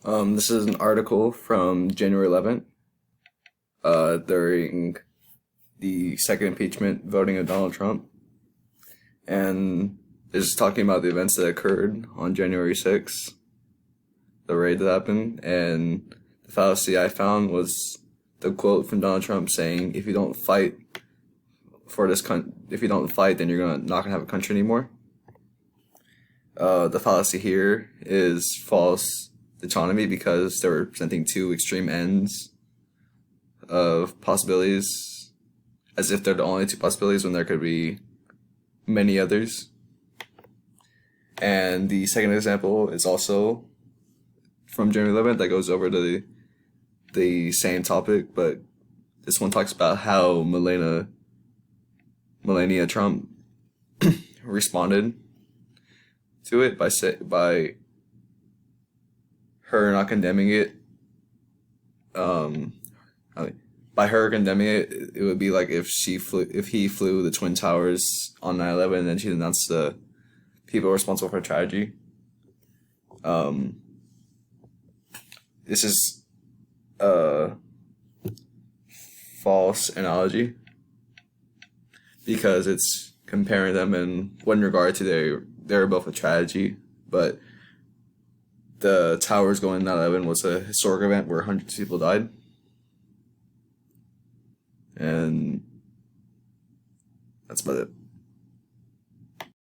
This is an article from January 11th, during the second impeachment voting of Donald Trump, and is talking about the events that occurred on January 6th, the raid that happened, and the fallacy I found was the quote from Donald Trump saying, "If you don't fight for if you don't fight, then you're not gonna have a country anymore." The fallacy here is false autonomy because they're representing two extreme ends of possibilities, as if they're the only two possibilities when there could be many others. And the second example is also from January 11th that goes over the same topic, but this one talks about how Melania Trump responded to it by her not condemning it. Um, by her condemning it, it would be like if he flew the Twin Towers on 9/11, and then she denounced the people responsible for tragedy. Um, this is a false analogy because it's comparing them in one regard to they're both a tragedy, but the towers going 9/11 was a historic event where hundreds of people died, and that's about it.